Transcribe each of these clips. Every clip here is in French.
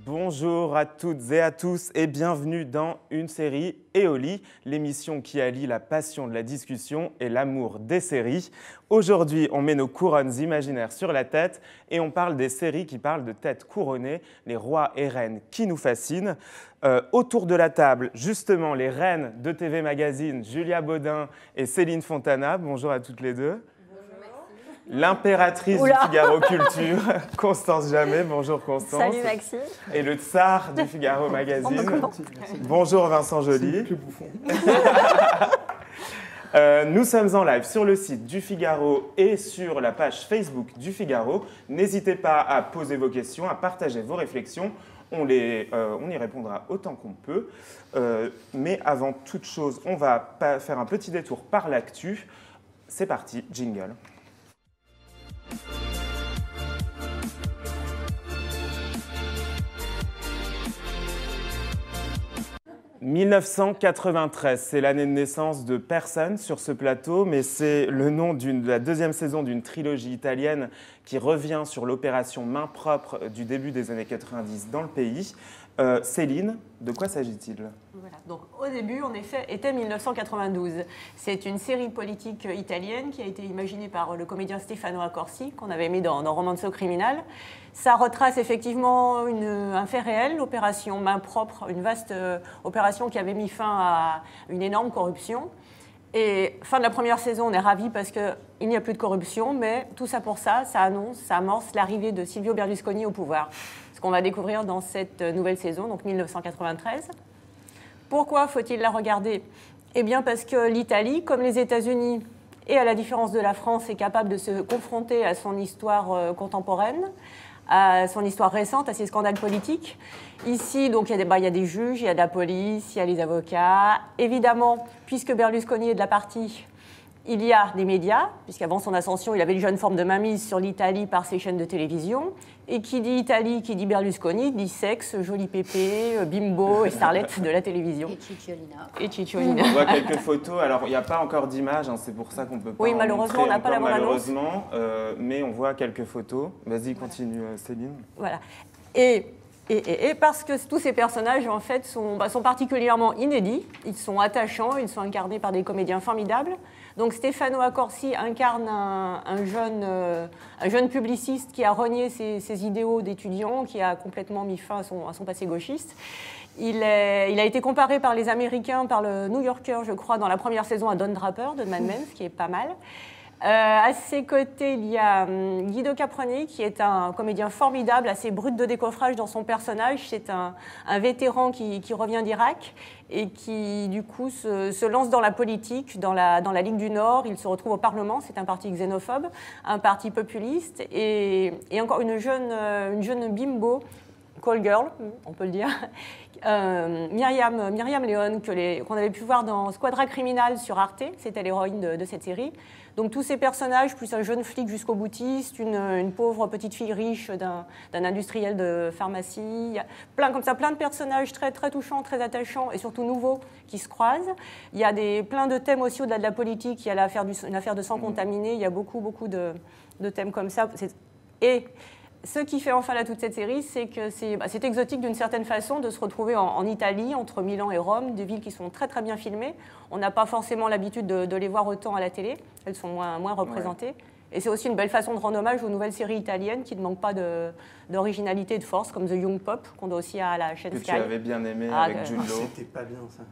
Bonjour à toutes et à tous et bienvenue dans Une série et au lit, l'émission qui allie la passion de la discussion et l'amour des séries. Aujourd'hui, on met nos couronnes imaginaires sur la tête et on parle des séries qui parlent de têtes couronnées, les rois et reines qui nous fascinent. Autour de la table, justement, les reines de TV Magazine, Julia Baudin et Céline Fontana. Bonjour à toutes les deux. L'impératrice du Figaro Culture, Constance Jamet. Bonjour Constance. Salut Maxime. Et le tsar du Figaro Magazine. Bonjour Vincent Joly. Nous sommes en live sur le site du Figaro et sur la page Facebook du Figaro. N'hésitez pas à poser vos questions, à partager vos réflexions. On y répondra autant qu'on peut. Mais avant toute chose, on va faire un petit détour par l'actu. C'est parti, jingle. 1993, c'est l'année de naissance de personne sur ce plateau, mais c'est le nom de la deuxième saison d'une trilogie italienne qui revient sur l'opération Main propre du début des années 90 dans le pays. Céline, de quoi s'agit-il ? Voilà. Donc, au début, en effet, était 1992. C'est une série politique italienne qui a été imaginée par le comédien Stefano Accorsi, qu'on avait mis dans Romanzo Criminal. Ça retrace effectivement un fait réel, l'opération Main propre, une vaste opération qui avait mis fin à une énorme corruption. Et fin de la première saison, on est ravis parce qu'il n'y a plus de corruption, mais tout ça pour ça, ça amorce l'arrivée de Silvio Berlusconi au pouvoir. Ce qu'on va découvrir dans cette nouvelle saison, donc 1993. Pourquoi faut-il la regarder ? Eh bien parce que l'Italie, comme les États-Unis, et à la différence de la France, est capable de se confronter à son histoire contemporaine, à son histoire récente, à ses scandales politiques. Ici, donc, il y a des juges, il y a de la police, il y a les avocats. Évidemment, puisque Berlusconi est de la partie, il y a des médias, puisqu'avant son ascension, il avait déjà une forme de mainmise sur l'Italie par ses chaînes de télévision. Et qui dit Italie, qui dit Berlusconi, dit sexe, joli pépé, bimbo et starlette de la télévision. Et Cicciolina. On voit quelques photos. Alors, il n'y a pas encore d'image, hein, c'est pour ça qu'on peut pas. Oui, malheureusement, on n'a pas la bande-annonce. Mais on voit quelques photos. Vas-y, continue, Céline. Voilà. Et parce que tous ces personnages, en fait, sont particulièrement inédits, ils sont attachants, ils sont incarnés par des comédiens formidables. Donc Stefano Accorsi incarne un jeune publiciste qui a renié ses idéaux d'étudiant, qui a complètement mis fin à son passé gauchiste. Il a été comparé par les Américains, par le New Yorker, je crois, dans la première saison à Don Draper de Mad Men, ce qui est pas mal. À ses côtés, il y a Guido Caproni, qui est un comédien formidable, assez brut de décoffrage dans son personnage. C'est un vétéran qui revient d'Irak et qui, du coup, se lance dans la politique, dans la Ligue du Nord. Il se retrouve au Parlement. C'est un parti xénophobe, un parti populiste et encore une jeune bimbo, call girl, on peut le dire, Myriam Leon, qu'on avait pu voir dans Squadra Criminal sur Arte. C'était l'héroïne de cette série. Donc tous ces personnages, plus un jeune flic jusqu'au boutiste, une pauvre petite fille riche d'un industriel de pharmacie, il y a plein de personnages très, très touchants, très attachants et surtout nouveaux qui se croisent. Il y a plein de thèmes aussi au-delà de la politique, il y a une affaire de sang contaminé, il y a beaucoup de thèmes comme ça. Et ce qui fait enfin toute cette série, c'est que c'est exotique d'une certaine façon de se retrouver en Italie, entre Milan et Rome, des villes qui sont très très bien filmées. On n'a pas forcément l'habitude de les voir autant à la télé, elles sont moins représentées. Ouais. Et c'est aussi une belle façon de rendre hommage aux nouvelles séries italiennes qui ne manquent pas d'originalité et de force, comme The Young Pop, qu'on doit aussi à la chaîne Sky. Que tu avais bien aimé avec Jude Law. C'était pas bien ça.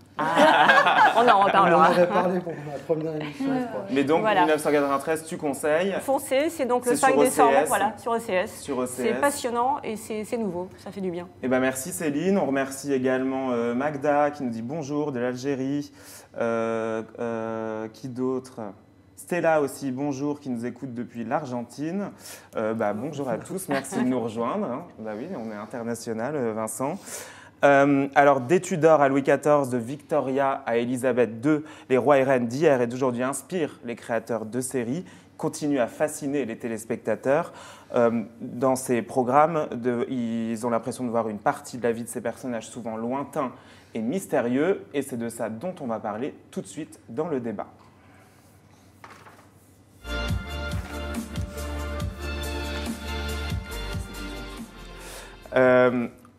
On en reparlera. On en avait parlé pour ma première émission, je crois. Mais donc, voilà. 1993, tu conseilles. Foncez, c'est donc le 5 décembre, voilà, sur ECS. C'est passionnant et c'est nouveau, ça fait du bien. Eh ben, merci Céline. On remercie également Magda qui nous dit bonjour de l'Algérie. Qui d'autre ? Stella aussi, bonjour, qui nous écoute depuis l'Argentine. Bonjour à tous, merci de nous rejoindre. Hein. Bah oui, on est international, Vincent. Alors, des Tudors à Louis XIV, de Victoria à Élisabeth II, les rois et reines d'hier et d'aujourd'hui inspirent les créateurs de séries, continuent à fasciner les téléspectateurs. Dans ces programmes, ils ont l'impression de voir une partie de la vie de ces personnages souvent lointains et mystérieux, et c'est de ça dont on va parler tout de suite dans le débat.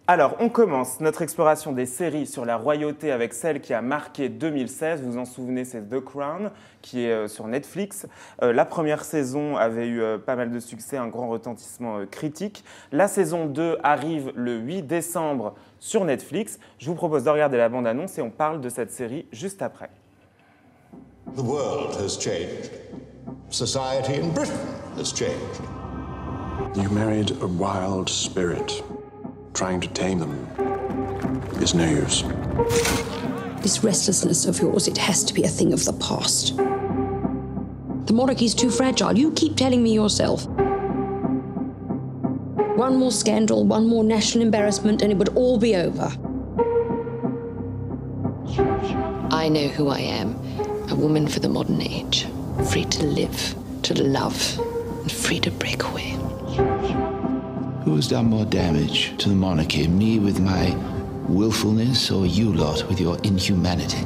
Alors, on commence notre exploration des séries sur la royauté avec celle qui a marqué 2016. Vous vous en souvenez, c'est The Crown, qui est sur Netflix. La première saison avait eu pas mal de succès, un grand retentissement critique. La saison 2 arrive le 8 décembre sur Netflix. Je vous propose de regarder la bande-annonce et on parle de cette série juste après. The world has changed. Society in Britain has changed. You married a wild spirit. Trying to tame them is no use. This restlessness of yours, it has to be a thing of the past. The monarchy's too fragile. You keep telling me yourself. One more scandal, one more national embarrassment, and it would all be over. I know who I am. A woman for the modern age. Free to live, to love, and free to break away. Who's done more damage to the monarchy, me with my willfulness or you lot with your inhumanity?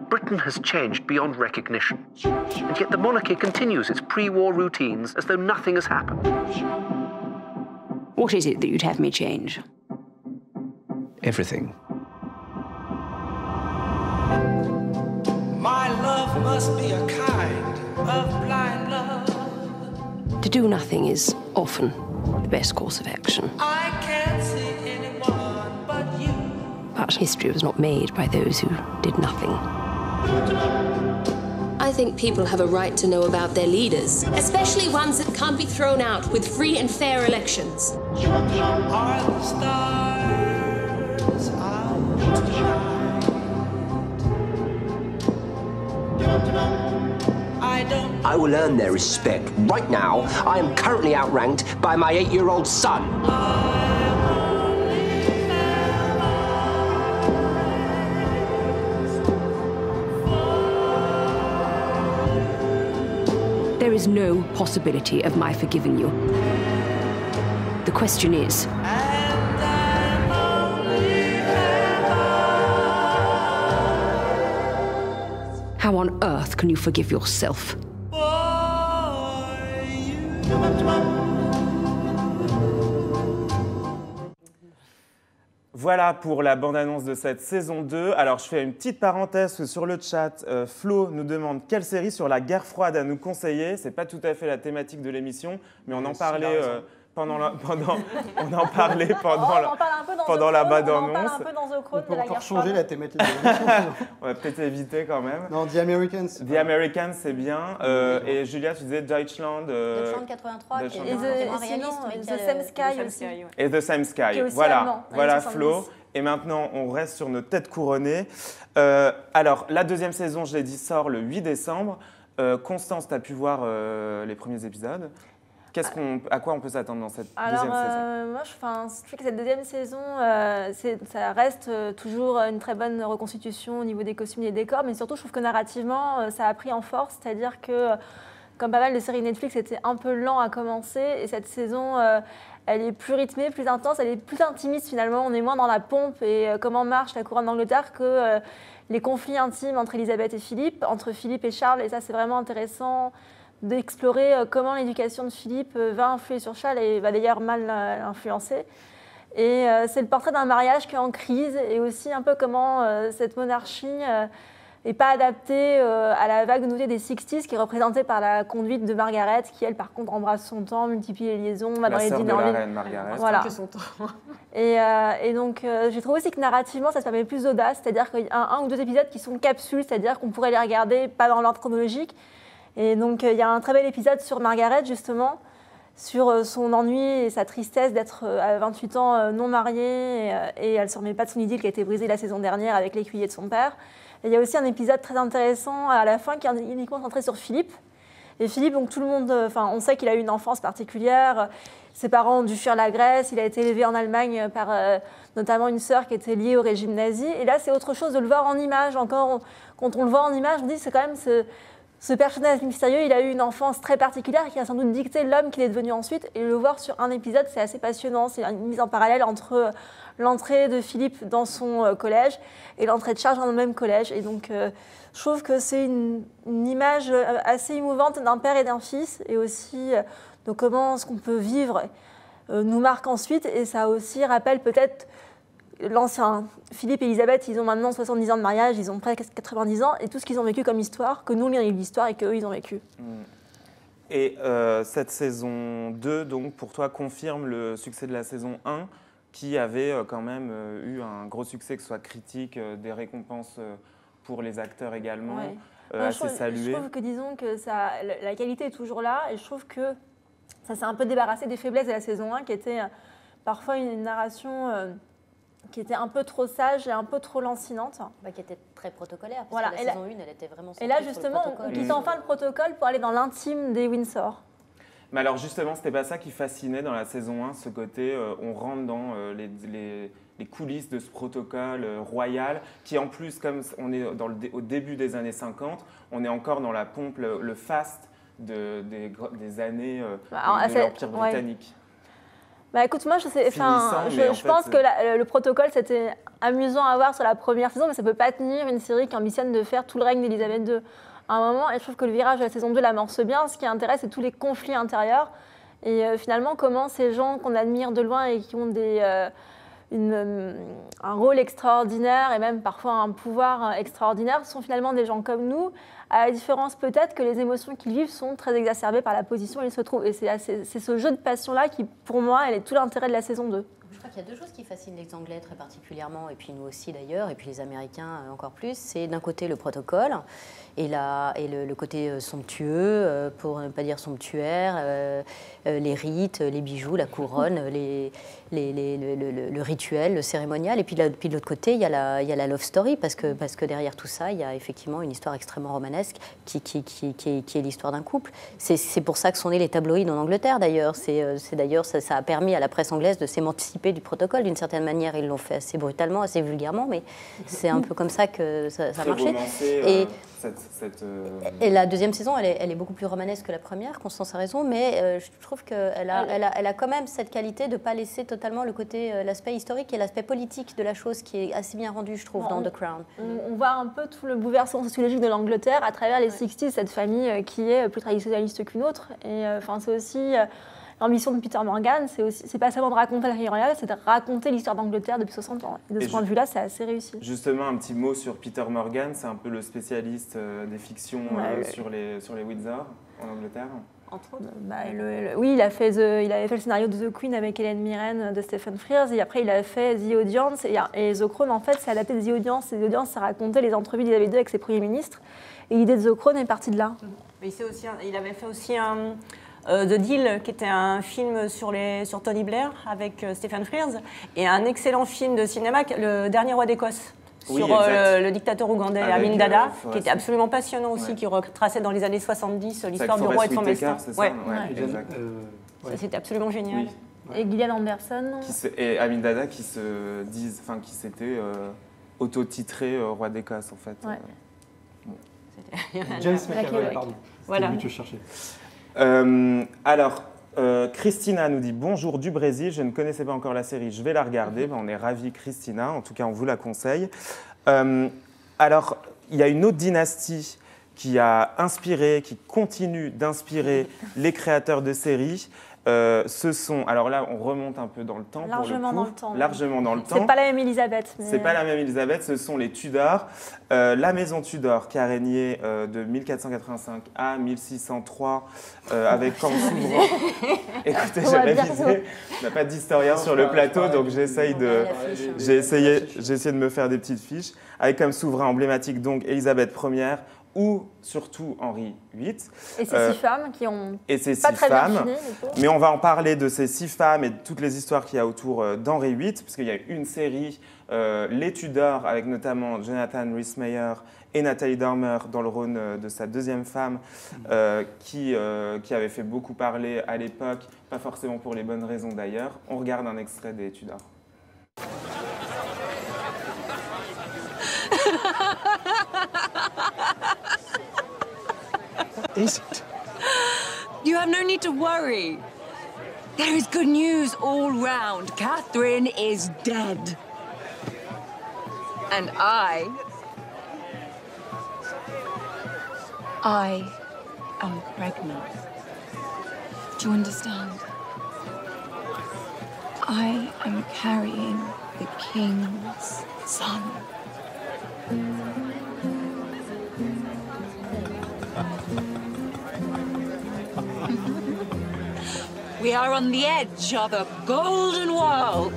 Britain has changed beyond recognition, and yet the monarchy continues its pre-war routines as though nothing has happened. What is it that you'd have me change? Everything. My love must be a kind of blind love. To do nothing is often the best course of action. I can't see anyone but you. But history was not made by those who did nothing. I think people have a right to know about their leaders, especially ones that can't be thrown out with free and fair elections. Are the stars out tonight? I will earn their respect. Right now, I am currently outranked by my 8-year-old son. There is no possibility of my forgiving you. The question is, how on earth can you forgive yourself? Voilà pour la bande-annonce de cette saison 2. Alors, je fais une petite parenthèse sur le chat. Flo nous demande quelle série sur la guerre froide à nous conseiller. Ce n'est pas tout à fait la thématique de l'émission, mais on en parlait pendant la bande-annonce. On en parle un peu dans The Crown. On peut encore changer la thématique de l'émission. On va peut-être éviter quand même. Non, The Americans. The Americans, c'est bien. Et Julia, tu disais Deutschland. Deutschland 83. Et The Same Sky aussi. Et The Same Sky. Voilà Flo. Et maintenant, on reste sur nos têtes couronnées. Alors, la deuxième saison, je l'ai dit, sort le 8 décembre. Constance, tu as pu voir les premiers épisodes. À quoi on peut s'attendre dans cette deuxième saison? Moi, je trouve que cette deuxième saison, ça reste toujours une très bonne reconstitution au niveau des costumes et des décors, mais surtout, je trouve que narrativement, ça a pris en force, c'est-à-dire que, comme pas mal de séries Netflix, c'était un peu lent à commencer, et cette saison, elle est plus rythmée, plus intense, elle est plus intimiste finalement, on est moins dans la pompe et comment marche la couronne d'Angleterre que les conflits intimes entre Elisabeth et Philippe, entre Philippe et Charles, et ça, c'est vraiment intéressant d'explorer comment l'éducation de Philippe va influer sur Charles et va d'ailleurs mal l'influencer. Et c'est le portrait d'un mariage qui est en crise et aussi un peu comment cette monarchie n'est pas adaptée à la vague nouveauté des 60s qui est représentée par la conduite de Margaret qui, elle, par contre, embrasse son temps, multiplie les liaisons, va dans les dîners en ligne. Voilà. Et donc, j'ai trouvé aussi que narrativement, ça se permet plus d'audace, c'est-à-dire qu'il y a un ou deux épisodes qui sont capsules, c'est-à-dire qu'on pourrait les regarder pas dans l'ordre chronologique. Et donc, il y a un très bel épisode sur Margaret, justement, sur son ennui et sa tristesse d'être à 28 ans non mariée et elle ne se remet pas de son idylle qui a été brisée la saison dernière avec l'écuyer de son père. Et il y a aussi un épisode très intéressant à la fin qui est uniquement centré sur Philippe. Et Philippe, donc tout le monde, on sait qu'il a eu une enfance particulière. Ses parents ont dû fuir la Grèce. Il a été élevé en Allemagne par notamment une sœur qui était liée au régime nazi. Et là, c'est autre chose de le voir en image. Encore, quand on le voit en image, on dit que c'est quand même ce personnage mystérieux, il a eu une enfance très particulière qui a sans doute dicté l'homme qu'il est devenu ensuite. Et le voir sur un épisode, c'est assez passionnant. C'est une mise en parallèle entre l'entrée de Philippe dans son collège et l'entrée de Charles dans le même collège. Et donc, je trouve que c'est une image assez émouvante d'un père et d'un fils, et aussi de comment est-ce qu'on peut vivre nous marque ensuite, et ça aussi rappelle peut-être l'ancien. Philippe et Elisabeth, ils ont maintenant 70 ans de mariage, ils ont presque 90 ans, et tout ce qu'ils ont vécu comme histoire, que nous, on lit l'histoire et qu'eux, ils ont vécu. Et cette saison 2, donc, pour toi, confirme le succès de la saison 1, qui avait quand même eu un gros succès, que ce soit critique, des récompenses pour les acteurs également, assez saluées. Je trouve que, disons, que la qualité est toujours là, et je trouve que ça s'est un peu débarrassé des faiblesses de la saison 1, qui était parfois une narration qui était un peu trop sage et un peu trop lancinante. Qui était très protocolaire, parce voilà. que la saison 1, elle était vraiment centrée et là, sur justement, le protocole. on quitte enfin le protocole pour aller dans l'intime des Windsor. Mais alors justement, c'était pas ça qui fascinait dans la saison 1, ce côté, on rentre dans les coulisses de ce protocole royal, qui en plus, comme on est au début des années 50, on est encore dans la pompe, le faste des années de l'Empire britannique. Écoute, moi, je pense que le protocole, c'était amusant à voir sur la première saison, mais ça ne peut pas tenir une série qui ambitionne de faire tout le règne d'Elisabeth II. À un moment, et je trouve que le virage de la saison 2 l'amorce bien. Ce qui intéresse, c'est tous les conflits intérieurs. Et finalement, comment ces gens qu'on admire de loin et qui ont un rôle extraordinaire et même parfois un pouvoir extraordinaire sont finalement des gens comme nous, à la différence peut-être que les émotions qu'ils vivent sont très exacerbées par la position où ils se trouvent. Et c'est ce jeu de passion-là qui, pour moi, est tout l'intérêt de la saison 2. Je crois qu'il y a deux choses qui fascinent les Anglais très particulièrement, et puis nous aussi d'ailleurs, et puis les Américains encore plus. C'est d'un côté le protocole et le côté somptueux, pour ne pas dire somptuaire, les rites, les bijoux, la couronne, le rituel, le cérémonial. Et puis de l'autre côté, il y a la love story, parce que derrière tout ça, il y a effectivement une histoire extrêmement romanesque qui est l'histoire d'un couple. C'est pour ça que sont nés les tabloïds en Angleterre d'ailleurs. D'ailleurs, ça a permis à la presse anglaise de s'émanciper du protocole d'une certaine manière. Ils l'ont fait assez brutalement, assez vulgairement, mais c'est un peu comme ça que ça a marché. Et la deuxième saison, elle est beaucoup plus romanesque que la première, Constance a raison, mais je trouve qu'elle a quand même cette qualité de ne pas laisser totalement l'aspect historique et l'aspect politique de la chose qui est assez bien rendu, je trouve, dans The Crown. On voit un peu tout le bouleversement sociologique de l'Angleterre à travers les 60s, cette famille qui est plus traditionnaliste qu'une autre. Et c'est aussi l'ambition de Peter Morgan, c'est pas seulement de raconter la famille royale, c'est de raconter l'histoire d'Angleterre depuis 60 ans. Et de ce point de vue-là, c'est assez réussi. Justement, un petit mot sur Peter Morgan, c'est un peu le spécialiste des fictions sur les Windsor en Angleterre. Entre autres. Oui, il avait fait le scénario de The Queen avec Hélène Mirren de Stephen Frears, et après il a fait The Audience, et The Crown, en fait, c'est adapté de The Audience, et The Audience, ça racontait les entrevues d'Elisabeth II avec ses premiers ministres, et l'idée de The Crown est partie de là. Mais il avait fait aussi The Deal, qui était un film sur Tony Blair avec Stephen Frears, et un excellent film de cinéma, Le Dernier Roi d'Écosse, sur le dictateur ougandais Amin Dada, qui était absolument passionnant aussi, qui retraçait dans les années 70 l'histoire du roi et de son destin. C'était absolument génial. Oui. Et Gillian Anderson. Et Amin Dada qui s'était auto-titré roi d'Écosse, en fait. Ouais. James McAvoy, pardon. Voilà. Lui que je cherchais. Alors, Christina nous dit « Bonjour du Brésil, je ne connaissais pas encore la série, je vais la regarder. » On est ravis, Christina, en tout cas on vous la conseille. Alors, il y a une autre dynastie qui a inspiré, qui continue d'inspirer les créateurs de séries. Ce sont, alors là on remonte un peu dans le temps. Largement dans le temps. Largement dans le temps. C'est pas la même Elisabeth. C'est pas la même Elisabeth, ce sont les Tudors. La maison Tudor qui a régné de 1485 à 1603 avec comme souverain. Écoutez, j'ai révisé. On n'a pas d'historien sur le plateau, donc j'ai essayé de me faire des petites fiches. Avec comme souverain emblématique donc Élisabeth Ier, ou surtout Henri VIII. Et ces 6 femmes qui ont pas très bien fini. Mais on va en parler de ces 6 femmes et de toutes les histoires qu'il y a autour d'Henri VIII, parce qu'il y a une série, Les Tudors, avec notamment Jonathan Rhys-Meyer et Nathalie Dormer dans le rôle de sa deuxième femme, qui avait fait beaucoup parler à l'époque, pas forcément pour les bonnes raisons d'ailleurs. On regarde un extrait des Tudors. Is it? You have no need to worry. There is good news all round. Catherine is dead. And I am pregnant. Do you understand? I am carrying the king's son. We are on the edge of a golden world.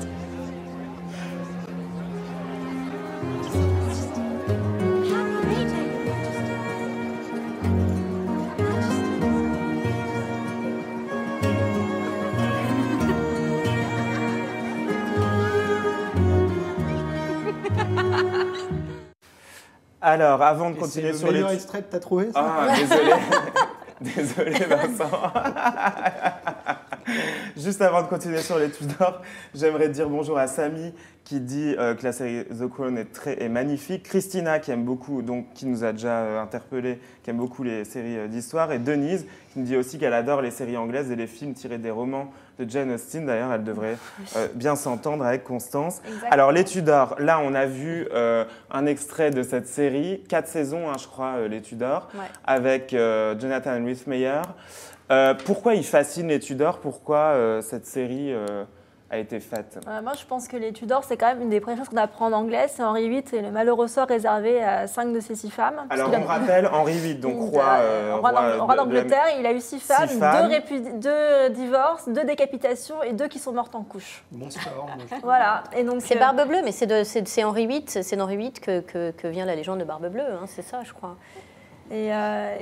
Alors, avant de continuer sur les... C'est le meilleur extrait que t'as trouvé, ça? Ah, désolé. Désolé, Vincent. Juste avant de continuer sur les Tudors, j'aimerais dire bonjour à Samy qui dit que la série The Crown est magnifique. Christina qui aime beaucoup, donc qui nous a déjà interpellés, qui aime beaucoup les séries d'histoire. Et Denise qui nous dit aussi qu'elle adore les séries anglaises et les films tirés des romans de Jane Austen. D'ailleurs, elle devrait bien s'entendre avec Constance. Exactement. Alors, les Tudors, là, on a vu un extrait de cette série, 4 saisons, je crois, les Tudors, avec Jonathan Rhys-Meyer. Pourquoi il fascine les Tudors? Pourquoi cette série a été faite? Moi, je pense que les Tudors, c'est quand même une des premières choses qu'on apprend en anglais. C'est Henri VIII et le malheureux sort réservé à 5 de ses 6 femmes. Alors, on rappelle Henri VIII, donc roi d'Angleterre. Il a eu 6 femmes, 2 divorces, 2 décapitations et 2 qui sont mortes en couche. Bon score. Voilà. Et donc, c'est Barbe Bleue, mais c'est Henri VIII, que vient la légende de Barbe Bleue, hein, c'est ça, je crois. Et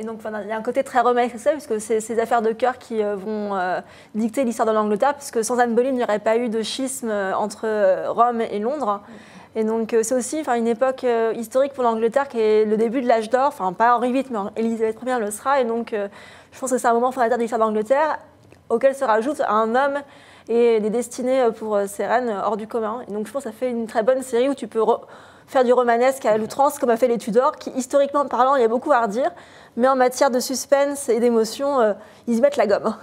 donc, il y a un côté très romanesque, puisque c'est ces affaires de cœur qui vont dicter l'histoire de l'Angleterre, puisque sans Anne Boleyn, il n'y aurait pas eu de schisme entre Rome et Londres. Et donc, c'est aussi une époque historique pour l'Angleterre qui est le début de l'âge d'or, enfin, pas Henri VIII, mais Élisabeth Ier le sera. Et donc, je pense que c'est un moment fondateur de l'histoire d'Angleterre, auquel se rajoute un homme et des destinées pour ces reines hors du commun. Et donc, je pense que ça fait une très bonne série où tu peux faire du romanesque à l'outrance, comme a fait les Tudors, qui, historiquement parlant, il y a beaucoup à redire, mais en matière de suspense et d'émotion, ils y mettent la gomme.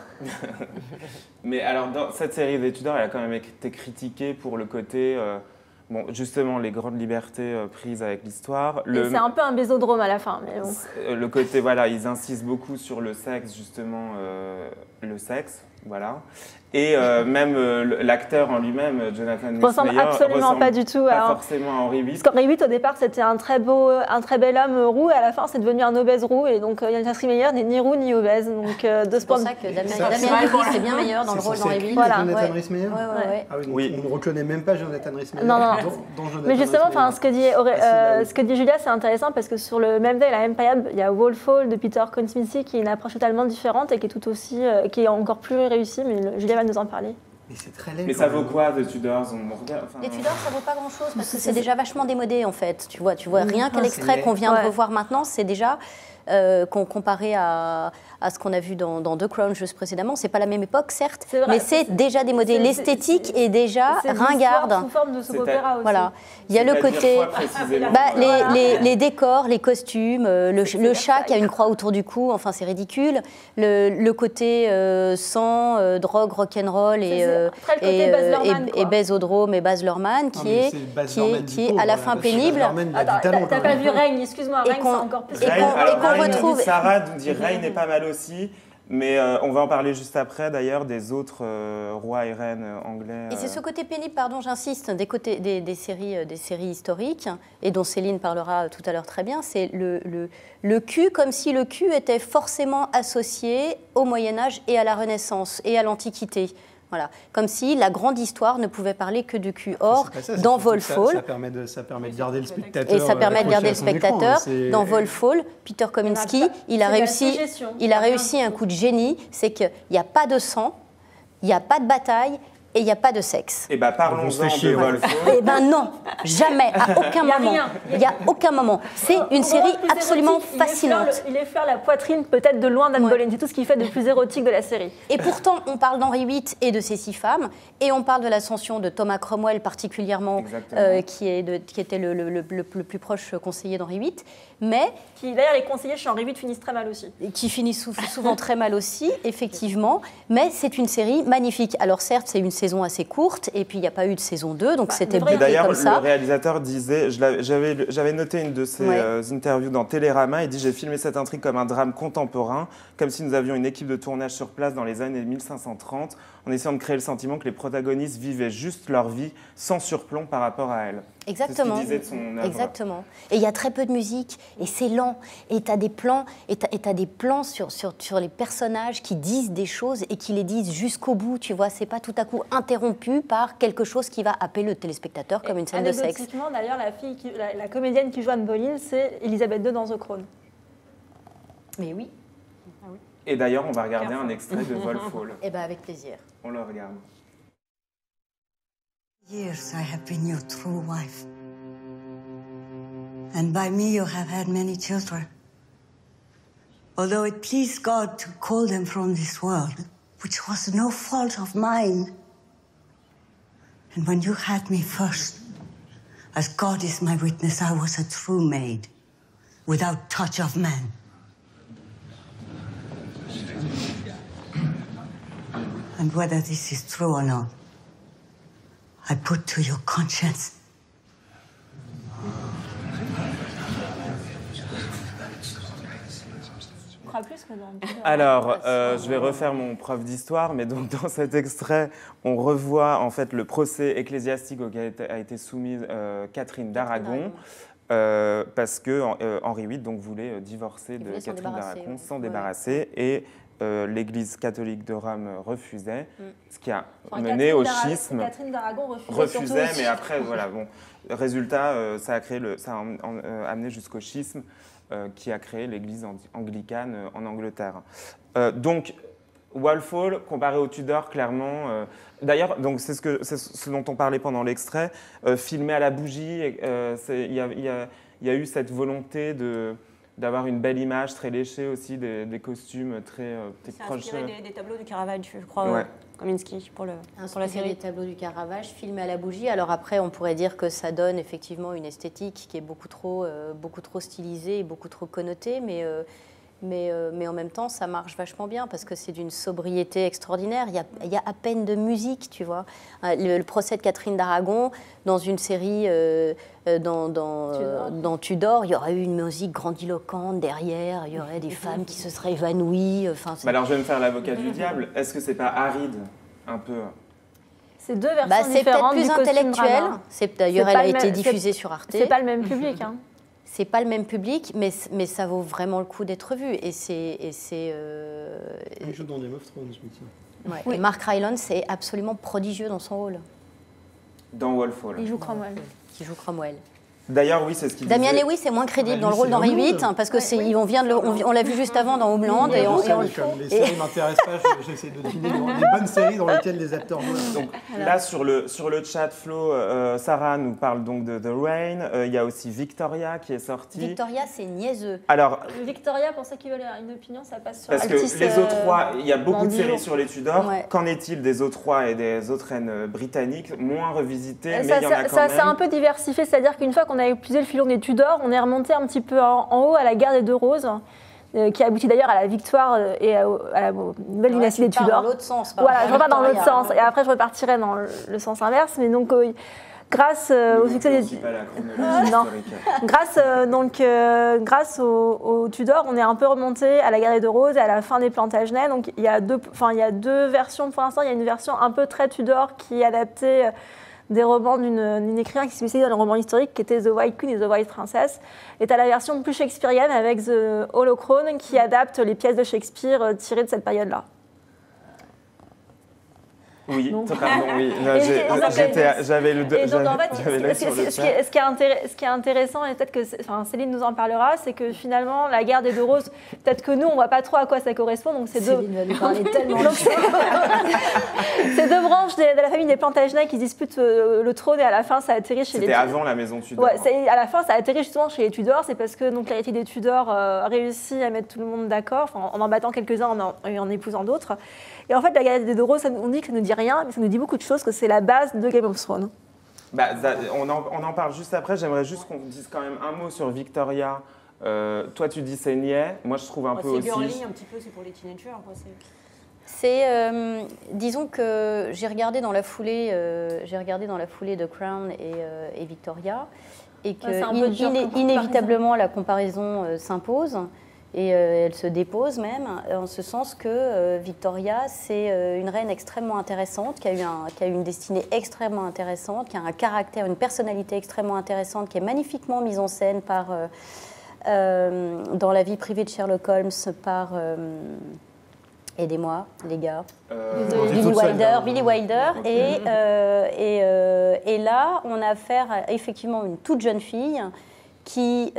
Mais alors, dans cette série des Tudors, elle a quand même été critiquée pour le côté... Bon, justement, les grandes libertés prises avec l'histoire. C'est un peu un bésodrome à la fin. Mais bon. Le côté, voilà, ils insistent beaucoup sur le sexe, justement, le sexe, voilà. Et même l'acteur en lui-même, Jonathan Rhys-Meyer, ressemble absolument pas du tout pas forcément à Henri VIII. Parce qu'Henri VIII, au départ, c'était un très bel homme roux, et à la fin, c'est devenu un obèse roux. Et donc, Jonathan Rhys-Meyer n'est ni roux ni obèse. Donc, c'est pour ça que Damien Lévy, c'est bien meilleur dans le rôle d'Henri VIII. Voilà. Jonathan Rhys-Meyer. Ah oui, on ne reconnaît même pas Jonathan Rhys-Meyer. Non. Mais justement, ce que dit Julia, c'est intéressant parce que sur le même day, la même période, il y a Wolf Hall de Peter Cohn-Smithy qui est une approche totalement différente et qui est tout aussi, qui est encore plus réussie. Mais Julia va nous en parler. Mais c'est très laid. Mais ça vaut quoi, The Tudors? Les Tudors, ça vaut pas grand-chose parce que c'est déjà vachement démodé en fait. Tu vois rien qu'à l'extrait qu'on vient de revoir maintenant, c'est déjà comparé à ce qu'on a vu dans The Crown juste précédemment. C'est pas la même époque, certes, mais c'est déjà démodé. L'esthétique est déjà ringarde. Sous forme de soap opéra aussi. Voilà. Il y a le côté, les décors, les costumes, le chat qui a une croix autour du cou. Enfin, c'est ridicule. Le côté sang, drogue, rock'n'roll et bésodrome et Baz Luhrmann qui est à la fin pénible. T'as pas vu Reign, excuse-moi, Reign c'est encore plus. Sarah nous dit Reign n'est pas mal aussi, mais on va en parler juste après d'ailleurs des autres rois et reines anglais. Et c'est ce côté pénible, pardon, j'insiste, des séries historiques, et dont Céline parlera tout à l'heure très bien, c'est le cul, comme si le cul était forcément associé au Moyen-Âge et à la Renaissance et à l'Antiquité. Voilà. Comme si la grande histoire ne pouvait parler que du cul. Or, dans Wolf Hall... Ça permet de garder le spectateur. Et ça permet de garder le spectateur. Dans Wolf Hall, Peter Kominsky, il a réussi un coup de génie, c'est qu'il n'y a pas de sang, il n'y a pas de bataille, et il n'y a pas de sexe. Eh bien, parlons-en de Wolf Hall. Eh bien non, jamais, à aucun moment. Il n'y a aucun moment. C'est une série absolument fascinante. Il effleure la poitrine peut-être de loin d'Anne Boleyn. C'est tout ce qui fait de plus érotique de la série. Et pourtant, on parle d'Henri VIII et de ses 6 femmes, et on parle de l'ascension de Thomas Cromwell particulièrement, qui était le plus proche conseiller d'Henri VIII. Mais d'ailleurs, les conseillers chez Henri VIII finissent très mal aussi. Qui finissent souvent très mal aussi, effectivement. Mais c'est une série magnifique. Alors certes, c'est une saison assez courte, et puis il n'y a pas eu de saison 2, donc c'était bloqué D'ailleurs, comme ça. Le réalisateur disait, j'avais noté une de ses interviews dans Télérama, il dit « J'ai filmé cette intrigue comme un drame contemporain, comme si nous avions une équipe de tournage sur place dans les années 1530, en essayant de créer le sentiment que les protagonistes vivaient juste leur vie sans surplomb par rapport à elle. » Exactement. C'est ce qu'il disait de son œuvre. Exactement. Et il y a très peu de musique, et c'est lent. Et tu as des plans, des plans sur les personnages qui disent des choses et qui les disent jusqu'au bout, tu vois. C'est pas tout à coup interrompu par quelque chose qui va happer le téléspectateur comme une scène de sexe. Anecdotiquement, d'ailleurs, la comédienne qui joue Anne Boleyn, c'est Elisabeth II dans The Crown. Mais oui. Et d'ailleurs, on va regarder un extrait de Wolf Hall. Eh bien, avec plaisir. On le regarde. Years I have been your true wife. And by me you have had many children. Although it pleased God to call them from this world, which was no fault of mine. And when you had me first, as God is my witness, I was a true maid, without touch of man. And whether this is true or not, I put to your conscience. Alors, je vais refaire mon prof d'histoire, mais donc dans cet extrait, on revoit en fait le procès ecclésiastique auquel a été soumise Catherine d'Aragon, parce que Henri VIII donc voulait divorcer de Catherine d'Aragon, s'en débarrasser, et l'Église catholique de Rome refusait, ce qui a mené au schisme. Catherine d'Aragon refusait, mais après, voilà, bon, résultat, ça a amené jusqu'au schisme qui a créé l'Église anglicane en Angleterre. Donc, Wolf Hall, comparé aux Tudors, clairement. D'ailleurs, donc c'est ce dont on parlait pendant l'extrait, filmé à la bougie. Il y a eu cette volonté d'avoir une belle image, très léchée aussi, des costumes très proches. C'est inspiré des tableaux du Caravage, je crois, Kominsky, pour la série. Des tableaux du Caravage, filmés à la bougie. Alors après, on pourrait dire que ça donne effectivement une esthétique qui est beaucoup trop stylisée et beaucoup trop connotée, mais en même temps, ça marche vachement bien parce que c'est d'une sobriété extraordinaire. Il y a à peine de musique, tu vois. Le procès de Catherine d'Aragon, dans une série dans Tudor, il y aurait eu une musique grandiloquente derrière, il y aurait des femmes qui se seraient évanouies. Alors, je vais me faire l'avocat du diable. Est-ce que c'est pas aride, un peu? C'est deux versions différentes du costume. C'est peut-être plus intellectuel. D'ailleurs, elle a été diffusée sur Arte. C'est pas le même public, hein. C'est pas le même public, mais ça vaut vraiment le coup d'être vu. Et c'est. Il joue dans Game of Thrones, je me dis. Ouais. Oui. Et Mark Rylance est absolument prodigieux dans son rôle. Dans Wolf Hall. Il joue Cromwell. Qui joue Cromwell. D'ailleurs, oui, c'est ce qu'il disait. Damien Lewis est moins crédible dans le rôle d'Henri VIII, parce que on l'a vu juste avant dans Homeland. Les séries ne m'intéressent pas, j'essaie de deviner les bonnes séries dans lesquelles les acteurs jouent. Donc, là, sur le chat, Flo, Sarah nous parle donc de The Rain. Il y a aussi Victoria qui est sortie. Victoria, c'est niaiseux. Alors, Victoria, pour ceux qui veulent une opinion, ça passe sur parce Altis, que les autres rois, il y a beaucoup de séries Mandilo. sur les Tudors. Ouais. Qu'en est-il des autres rois et des autres reines britanniques, moins revisitées, mais il y en a quand ça même. s'est un peu diversifié, c'est-à-dire qu'une fois qu'on a épuisé le filon des Tudors, on est remonté un petit peu en haut à la guerre des Deux Roses, qui aboutit d'ailleurs à la victoire et à la nouvelle dynastie des Tudors. Dans l'autre sens. Voilà, je repars dans l'autre sens, et après je repartirai dans le sens inverse, mais donc grâce au succès des grâce aux Tudors, on est un peu remonté à la guerre des Deux Roses et à la fin des Plantagenets. Donc il y a deux versions pour l'instant. Il y a une version un peu très Tudor qui est adaptée des romans d'une écrivain qui s'est spécialisée dans le roman historique, qui était The White Queen et The White Princess. Et tu as la version plus shakespearienne avec The Holocrone qui adapte les pièces de Shakespeare tirées de cette période-là. Oui, Donc... totalement, oui. J'avais le Et donc, en fait, ce qui est intéressant, et peut-être que Céline nous en parlera, c'est que finalement, la guerre des Deux Roses, peut-être que nous, on ne voit pas trop à quoi ça correspond. Donc Céline va nous parler tellement. C'est deux branches de la famille des Plantagenets qui disputent le trône, et à la fin, ça atterrit chez les Tudors. C'était avant la maison Tudor. Ouais, à la fin, ça atterrit justement chez les Tudors. C'est parce que l'héritier des Tudors réussit à mettre tout le monde d'accord, en battant quelques-uns et en épousant d'autres. Et en fait, la guerre des Deux Roses, on dit que ça ne dit rien, mais ça nous dit beaucoup de choses, que c'est la base de Game of Thrones. Bah, on en parle juste après. J'aimerais juste qu'on dise quand même un mot sur Victoria. Toi, tu dis c'est niais. Moi, je trouve un peu aussi. C'est girly, un petit peu, c'est pour les teenagers. Disons que j'ai regardé dans la foulée de Crown et Victoria, et que inévitablement la comparaison s'impose. Et elle se dépose même, en ce sens que Victoria, c'est une reine extrêmement intéressante, qui a eu une destinée extrêmement intéressante, qui a un caractère, une personnalité extrêmement intéressante, qui est magnifiquement mise en scène dans la vie privée de Sherlock Holmes par... aidez-moi, les gars. Billy Wilder. Et là, on a affaire à effectivement une toute jeune fille qui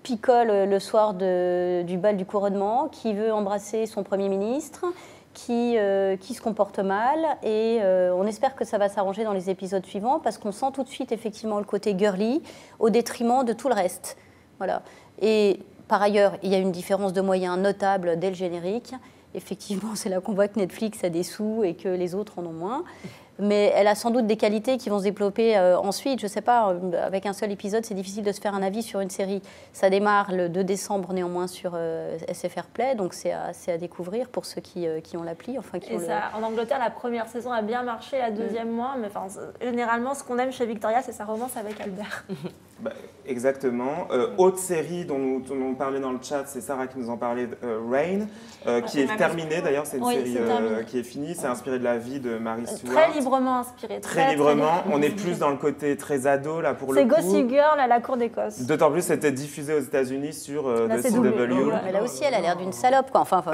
picole le soir du bal du couronnement, qui veut embrasser son Premier ministre, qui se comporte mal. Et on espère que ça va s'arranger dans les épisodes suivants, parce qu'on sent tout de suite effectivement le côté girly au détriment de tout le reste. Voilà. Et par ailleurs, il y a une différence de moyens notable dès le générique. Effectivement, c'est là qu'on voit que Netflix a des sous et que les autres en ont moins. Mais elle a sans doute des qualités qui vont se développer ensuite. Je ne sais pas, avec un seul épisode, c'est difficile de se faire un avis sur une série. Ça démarre le 2 décembre néanmoins sur SFR Play, donc c'est à découvrir pour ceux qui ont l'appli. En Angleterre, la première saison a bien marché, la deuxième moins. Mais généralement, ce qu'on aime chez Victoria, c'est sa romance avec Albert. Exactement. Autre série dont nous parlait dans le chat, c'est Sarah qui nous en parlait, Reign, qui est terminée d'ailleurs. C'est une série qui est finie. C'est inspiré de la vie de Mary Stuart. Très librement inspiré. Très librement. On est plus dans le côté très ado là pour le coup. C'est Gossip Girl à la cour d'Écosse. D'autant plus c'était diffusé aux États-Unis sur The CW. Mais là aussi, elle a l'air d'une salope, quoi. Pardon.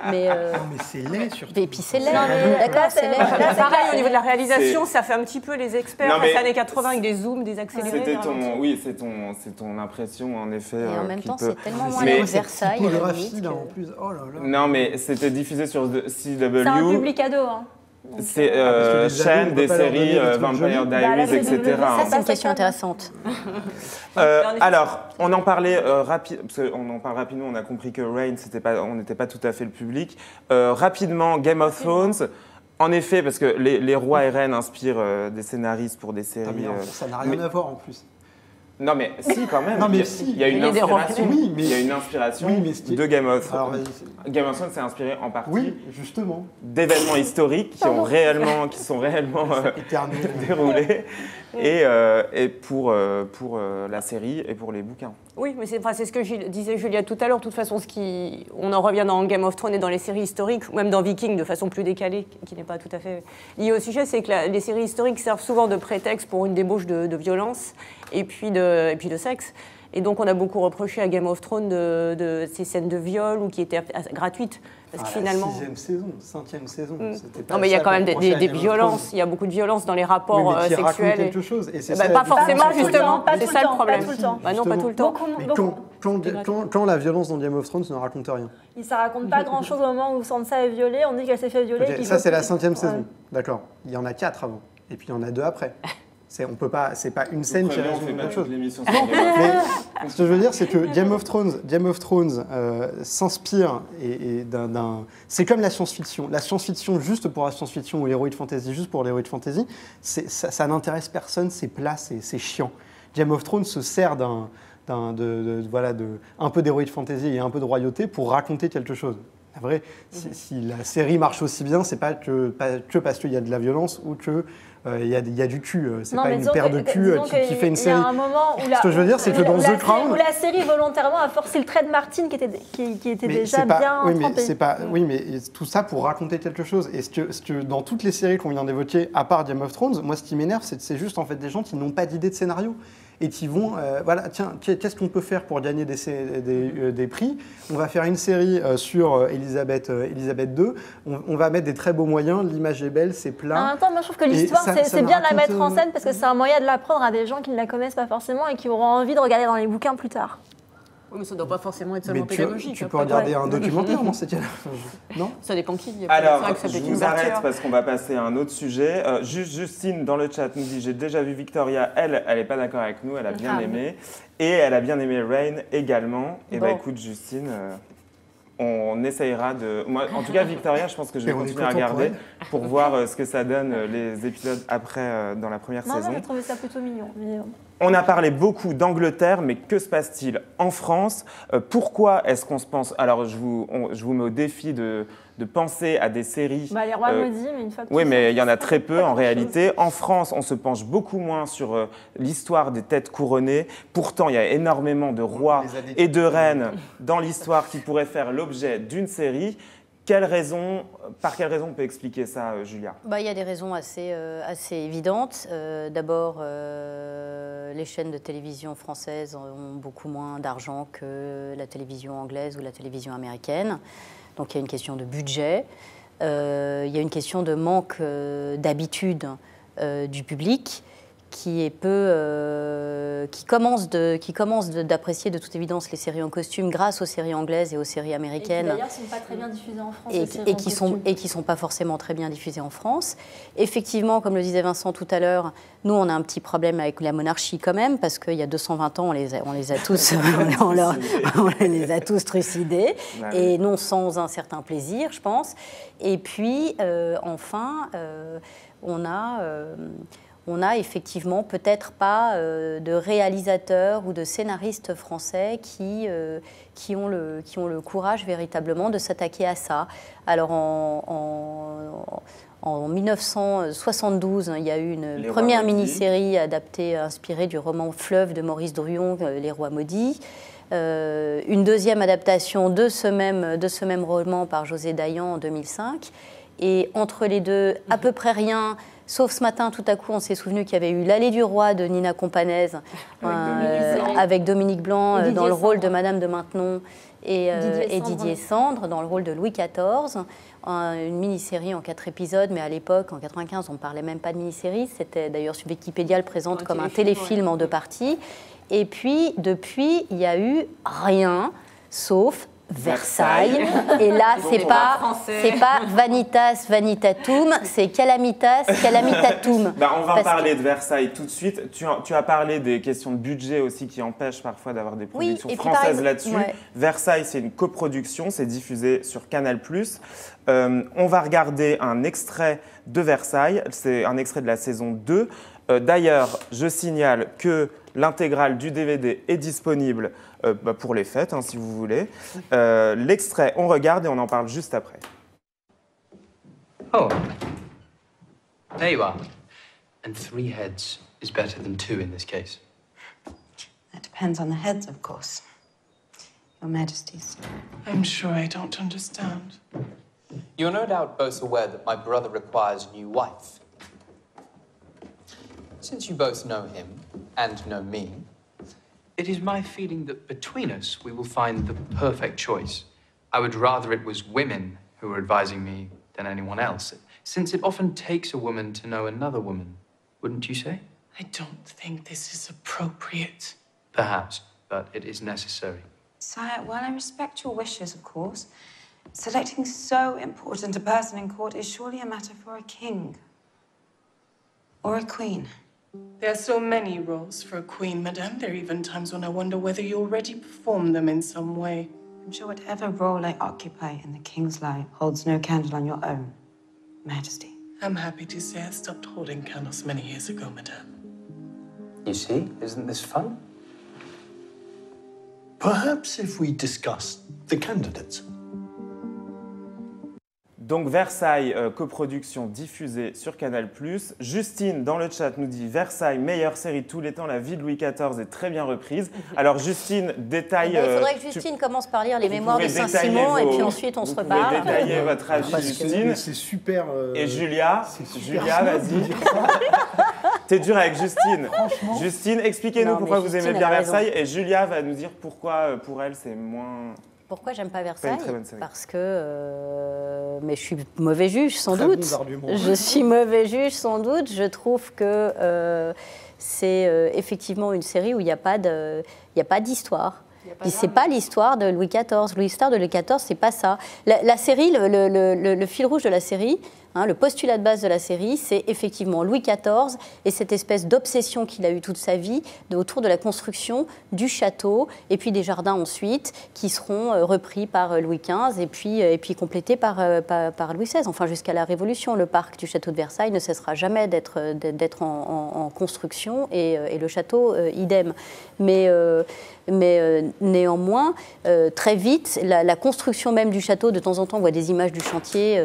Mais c'est laid surtout. Et puis c'est laid. D'accord, c'est laid. Pareil au niveau de la réalisation, ça fait un petit peu les experts des années 80 avec des zooms, des accélérés. C'est ton impression en effet. Et en même temps, c'est tellement moins de Versailles. En plus, oh là là. Non, mais c'était diffusé sur CW. C'est un public ado, hein. C'est chaîne, des séries, Vampire Diaries, etc. Ça, c'est une question intéressante. Alors, on en parlait rapidement, parce qu'on en parle rapidement, on a compris que Reign, on n'était pas tout à fait le public. Rapidement, Game of Thrones. En effet, parce que les rois et reines inspirent des scénaristes pour des séries. Ça n'a rien à voir en plus. Non mais si quand même. Non mais si. Il y a une inspiration. Oui, mais il y a une inspiration de Game of Thrones. Game of Thrones s'est inspiré en partie. Justement. D'événements historiques qui sont réellement déroulés et pour la série et pour les bouquins. Oui, mais c'est ce que disait Julia tout à l'heure. De toute façon, on en revient dans Game of Thrones et dans les séries historiques, ou même dans Vikings de façon plus décalée, qui n'est pas tout à fait liée au sujet, c'est que les séries historiques servent souvent de prétexte pour une débauche de violence et puis de sexe. Et donc, on a beaucoup reproché à Game of Thrones de ces scènes de viol ou qui étaient gratuites. Parce que finalement. La 5e saison. Non, mais il y a quand même des violences. Il y a beaucoup de violences dans les rapports sexuels. Quelque chose. Et pas forcément, justement. C'est ça le problème. Pas tout le temps. Non, pas tout le temps. Quand la violence dans Game of Thrones ne raconte rien. Ça raconte pas grand-chose au moment où Sansa est violée. On dit qu'elle s'est fait violer. Ça, c'est la 5e saison. D'accord. Il y en a 4 avant. Et puis il y en a 2 après. On peut pas, c'est pas une scène qui résume quelque chose. Mais ce que je veux dire, c'est que Game of Thrones s'inspire d'un. C'est comme la science-fiction. La science-fiction juste pour la science-fiction ou l'heroic fantasy juste pour l'heroic fantasy, ça n'intéresse personne, c'est plat, c'est chiant. Game of Thrones se sert un peu d'heroic fantasy et un peu de royauté pour raconter quelque chose. La vraie, si la série marche aussi bien, c'est pas que parce qu'il y a de la violence ou que il y a du cul. C'est pas une paire de cul qui fait une série. Il y a un moment où ce que je veux dire, c'est que dans The Crown, où la série volontairement a forcé le trait de Martin qui était déjà bien trempé. Oui, mais tout ça pour raconter quelque chose. Et ce que dans toutes les séries qu'on vient d'évoquer, à part Game of Thrones, moi, ce qui m'énerve, c'est juste en fait des gens qui n'ont pas d'idée de scénario. Et qui vont, qu'est-ce qu'on peut faire pour gagner des prix? On va faire une série sur Elisabeth II, on va mettre des très beaux moyens, l'image est belle, c'est plein. En même temps, moi je trouve que l'histoire, c'est bien de la mettre en scène parce que c'est un moyen de l'apprendre à des gens qui ne la connaissent pas forcément et qui auront envie de regarder dans les bouquins plus tard. Oui, mais ça ne doit pas forcément être seulement pédagogique. Tu peux regarder un documentaire dans ces cas-là. Non ? Ça dépend qui. Alors, je vous arrête parce qu'on va passer à un autre sujet. Justine, dans le chat, nous dit « J'ai déjà vu Victoria. Elle n'est pas d'accord avec nous. Elle a bien aimé. Et elle a bien aimé Reign également. » Et écoute, Justine, on essayera de... Moi, en tout cas, Victoria, je pense que je vais continuer à regarder pour voir ce que ça donne les épisodes après dans la première saison. Non, j'ai trouvé ça plutôt mignon. On a parlé beaucoup d'Angleterre, mais que se passe-t-il en France? Pourquoi est-ce qu'on se pense... Alors, je vous mets au défi de penser à des séries... Les Rois Maudits, mais une fois que oui, mais il y en a très peu en réalité. En France, on se penche beaucoup moins sur l'histoire des têtes couronnées. Pourtant, il y a énormément de rois et de reines dans l'histoire qui pourraient faire l'objet d'une série. Par quelle raison on peut expliquer ça, Julia? Il y a des raisons assez évidentes. D'abord, les chaînes de télévision françaises ont beaucoup moins d'argent que la télévision anglaise ou la télévision américaine. Donc il y a une question de budget. Il y a une question de manque d'habitude du public qui commence d'apprécier de toute évidence les séries en costume grâce aux séries anglaises et aux séries américaines. Et qui d'ailleurs ne sont pas très bien diffusées en France. Et qui ne sont pas forcément très bien diffusées en France. Effectivement, comme le disait Vincent tout à l'heure, nous on a un petit problème avec la monarchie quand même, parce qu'il y a 220 ans, on les a tous, on les a tous trucidés, et non sans un certain plaisir, je pense. Et puis, enfin, on a effectivement peut-être pas de réalisateurs ou de scénaristes français qui ont le courage véritablement de s'attaquer à ça. Alors en 1972, il y a eu une première mini-série adaptée, inspirée du roman Fleuve de Maurice Druon, Les Rois Maudits. Une deuxième adaptation de ce même roman par José Dayan en 2005. Et entre les deux, à peu près rien. Sauf ce matin, tout à coup, on s'est souvenu qu'il y avait eu L'Allée du Roi de Nina Companèse, avec Dominique Blanc dans le rôle de Madame de Maintenon et Didier Sandre dans le rôle de Louis XIV. Une mini-série en 4 épisodes, mais à l'époque, en 95, on ne parlait même pas de mini-série. C'était d'ailleurs sur Wikipédia le présente comme un téléfilm en 2 parties. Et puis, depuis, il n'y a eu rien, sauf Versailles. Et là, c'est pas Vanitas Vanitatum, c'est Calamitas Calamitatum. On va parler de Versailles tout de suite. Tu as parlé des questions de budget aussi qui empêchent parfois d'avoir des productions françaises là-dessus. Ouais. Versailles, c'est une coproduction, c'est diffusé sur Canal+. On va regarder un extrait de Versailles, c'est un extrait de la saison 2. D'ailleurs, je signale que l'intégrale du DVD est disponible pour les fêtes, si vous voulez. L'extrait, on regarde et on en parle juste après. Oh, there you are. And 3 heads is better than 2 in this case. That depends on the heads, of course. Your Majesties. I'm sure I don't understand. You're no doubt both aware that my brother requires a new wife. Since you both know him and know me, it is my feeling that between us we will find the perfect choice. I would rather it was women who were advising me than anyone else, since it often takes a woman to know another woman, wouldn't you say? I don't think this is appropriate. Perhaps, but it is necessary. Sire, while I respect your wishes, of course, selecting so important a person in court is surely a matter for a king or a queen. There are so many roles for a queen, madame. There are even times when I wonder whether you already perform them in some way. I'm sure whatever role I occupy in the king's life holds no candle on your own, Majesty. I'm happy to say I stopped holding candles many years ago, madame. You see, isn't this fun? Perhaps if we discuss the candidates. Donc Versailles, coproduction diffusée sur Canal+. Justine, dans le chat, nous dit « Versailles, meilleure série de tous les temps, la vie de Louis XIV est très bien reprise ». Alors Justine, détaille... il faudrait que Justine commence par lire les mémoires de Saint-Simon et puis ensuite on se reparle. Vous pouvez détailler votre avis, Justine. C'est super... Et Julia, vas-y. T'es dur avec Justine. Justine, expliquez-nous pourquoi vous aimez bien Versailles. Et Julia va nous dire pourquoi, pour elle, c'est moins... Pourquoi j'aime pas Versailles? Parce que... mais je suis mauvais juge, sans doute. Je suis mauvais juge, sans doute. Je trouve que c'est effectivement une série où il n'y a pas d'histoire. C'est pas l'histoire de Louis XIV. L'histoire de Louis XIV, c'est pas ça. La série, le fil rouge de la série, Hein, le postulat de base de la série, c'est effectivement Louis XIV et cette espèce d'obsession qu'il a eue toute sa vie autour de la construction du château et puis des jardins ensuite qui seront repris par Louis XV et puis complétés par Louis XVI. Enfin, jusqu'à la Révolution, le parc du château de Versailles ne cessera jamais d'être en construction et le château idem. Mais néanmoins, très vite, la construction même du château, de temps en temps on voit des images du chantier,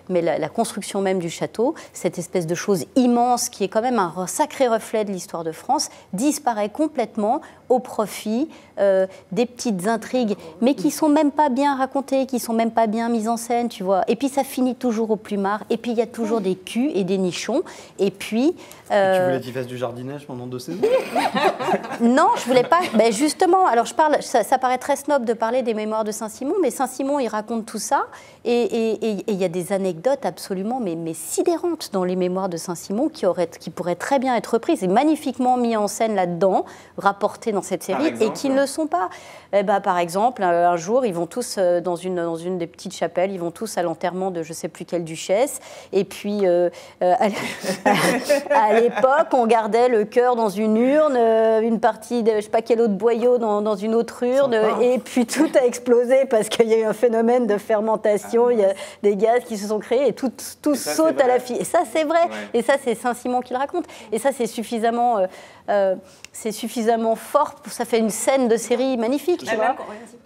mais la construction même du château, cette espèce de chose immense qui est quand même un sacré reflet de l'histoire de France, disparaît complètement au profit des petites intrigues, mais qui sont même pas bien racontées, qui sont même pas bien mises en scène, tu vois. Et puis ça finit toujours au plumard, et puis il y a toujours des culs et des nichons, et puis... Tu voulais qu'il fasse du jardinage pendant 2 saisons? Non, je voulais pas. Ben justement, alors ça paraît très snob de parler des mémoires de Saint-Simon, mais Saint-Simon, il raconte tout ça, et il y a des anecdotes absolument mais sidérantes dans les mémoires de Saint-Simon qui pourraient très bien être reprises et magnifiquement mis en scène là-dedans, rapportées dans cette série, et qui ne le sont pas. Eh ben, par exemple, un jour, ils vont tous dans une des petites chapelles, ils vont tous à l'enterrement de je ne sais plus quelle duchesse, et puis à l'époque, on gardait le cœur dans une urne, une partie de je ne sais pas quel autre boyau dans une autre urne, et puis tout a explosé parce qu'il y a eu un phénomène de fermentation, il y a des gaz qui se sont créés, et tout saute à la fille. Et ça, c'est vrai. Ouais. Et ça, c'est Saint-Simon qui le raconte. Et ça, c'est suffisamment fort, ça fait une scène de série magnifique, tu vois.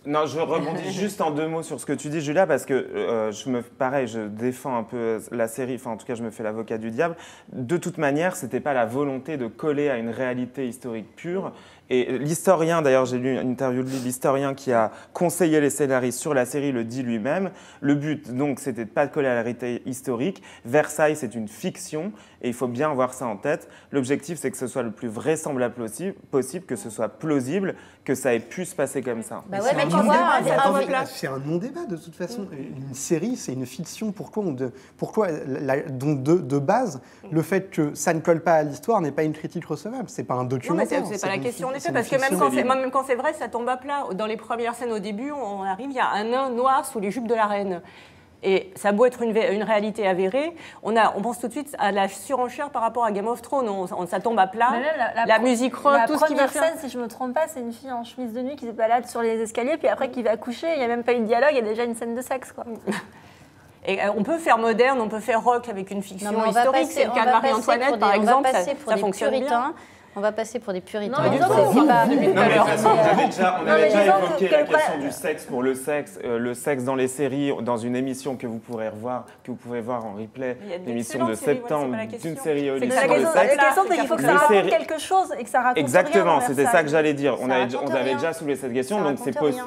Non, je rebondis juste en 2 mots sur ce que tu dis, Julia, parce que je défends un peu la série, enfin en tout cas je me fais l'avocat du diable. De toute manière, c'était pas la volonté de coller à une réalité historique pure. Et l'historien, d'ailleurs j'ai lu une interview de lui, l'historien qui a conseillé les scénaristes sur la série le dit lui-même. Le but donc c'était de pas coller à la réalité historique. Versailles c'est une fiction et il faut bien avoir ça en tête. L'objectif c'est que ce soit le plus vraisemblable possible, que ce soit plausible, que ça ait pu se passer comme ça. Bah ouais, c'est un non-débat de toute façon. Une série c'est une fiction. Pourquoi donc de base le fait que ça ne colle pas à l'histoire n'est pas une critique recevable. C'est pas un documentaire. Non mais c'est pas la question. En effet, parce que même quand c'est vrai, ça tombe à plat. Dans les premières scènes au début, on arrive, il y a un nain noir sous les jupes de la reine. Et ça a beau être une réalité avérée, on pense tout de suite à la surenchère par rapport à Game of Thrones. Ça tombe à plat, la musique rock, tout ce qui va faire. La première scène, si je ne me trompe pas, c'est une fille en chemise de nuit qui se balade sur les escaliers, puis après qui va coucher, il n'y a même pas eu de dialogue, il y a déjà une scène de sexe, quoi. Et on peut faire moderne, on peut faire rock avec une fiction historique. C'est le cas de Marie-Antoinette, par exemple, ça fonctionne bien. On va passer pour des puritains. Non, mais on avait déjà évoqué la question du sexe pour le sexe dans les séries, dans une émission que vous pourrez revoir, que vous pouvez voir en replay, l'émission de septembre d'une série hollywoodienne sur le sexe. La question, c'est qu'il faut que ça raconte quelque chose et que ça raconte exactement, c'était ça que j'allais dire. On avait déjà soulevé cette question, donc c'est possible.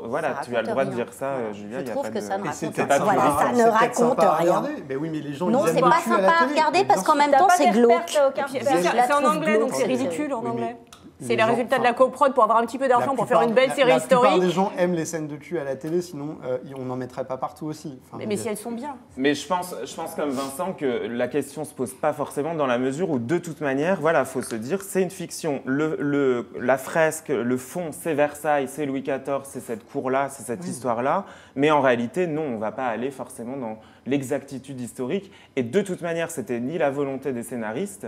Voilà, tu as le droit de dire ça, Julia. Je trouve que ça ne raconte pas. Voilà, ça ne raconte rien. Mais oui, mais les gens. Non, c'est pas sympa à regarder parce qu'en même temps, c'est glauque. C'est en anglais, donc c'est ridicule en anglais. C'est les résultats de la coprod pour avoir un petit peu d'argent pour faire une belle série historique. La plupart des gens aiment les scènes de cul à la télé, sinon on n'en mettrait pas partout aussi. Mais si elles sont bien. Mais je pense comme Vincent que la question se pose pas forcément dans la mesure où de toute manière, voilà, faut se dire, c'est une fiction. La fresque, le fond, c'est Versailles, c'est Louis XIV, c'est cette cour-là, c'est cette histoire-là. Mais en réalité, non, on va pas aller forcément dans l'exactitude historique. Et de toute manière, c'était ni la volonté des scénaristes.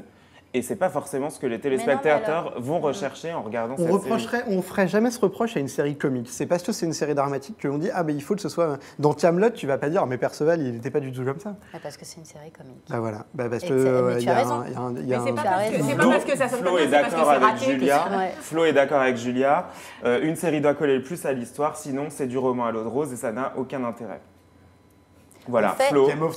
Et c'est pas forcément ce que les téléspectateurs vont rechercher en regardant cette série. On ferait jamais ce reproche à une série comique. C'est parce que c'est une série dramatique qu'on dit mais il faut que ce soit dans Kaamelott. Tu vas pas dire mais Perceval il n'était pas du tout comme ça. Parce que c'est une série comique. Bah voilà. Parce que tu as raison. Mais c'est pas parce que ça sonne pas bien, c'est parce que c'est raté. Flo est d'accord avec Julia. Une série doit coller le plus à l'histoire, sinon c'est du roman à l'eau de rose et ça n'a aucun intérêt. Voilà, Flo Game of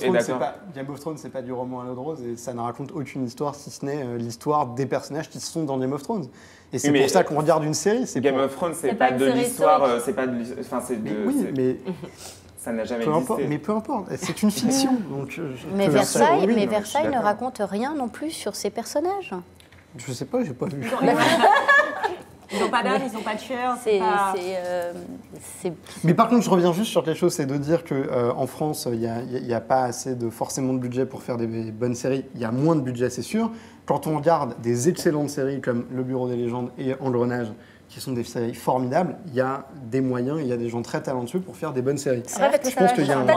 Thrones, c'est pas du roman à l'eau de rose et ça ne raconte aucune histoire si ce n'est l'histoire des personnages qui sont dans Game of Thrones. Et c'est pour ça qu'on regarde une série. Game of Thrones, c'est pas de l'histoire, c'est pas de, enfin c'est de. Oui, mais ça n'a jamais existé. Mais peu importe, c'est une fiction. Donc, mais Versailles ne raconte rien non plus sur ses personnages. Je sais pas, j'ai pas vu. Ils n'ont pas d'âme, ils n'ont pas de chair. Mais par contre, je reviens juste sur quelque chose, c'est de dire qu'en France, il n'y a pas assez forcément de budget pour faire des bonnes séries. Il y a moins de budget, c'est sûr. Quand on regarde des excellentes séries comme Le Bureau des légendes et Engrenage, qui sont des séries formidables, il y a des moyens, il y a des gens très talentueux pour faire des bonnes séries. Je pense qu'il y a un vrai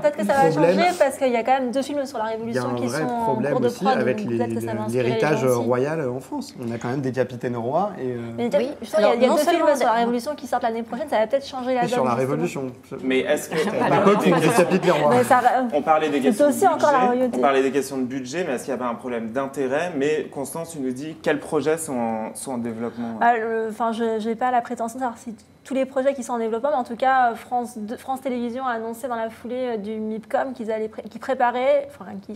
peut-être que ça va changer parce qu'il y a quand même 2 films sur la Révolution qui sont en cours de prod. Il y a un vrai problème aussi avec l'héritage royal en France. On a quand même des capitaines rois. Il y a 2 films sur la Révolution qui sortent l'année prochaine, ça va peut-être changer la donne. Sur la Révolution. Mais est-ce que... On parlait des questions de budget, on parlait des questions de budget, mais est-ce qu'il n'y a pas un problème d'intérêt? Mais Constance, tu nous dis quels projets sont en développement? Je n'ai pas la prétention de savoir si tous les projets qui sont en développement, mais en tout cas, France Télévisions a annoncé dans la foulée du MIPCOM qu'ils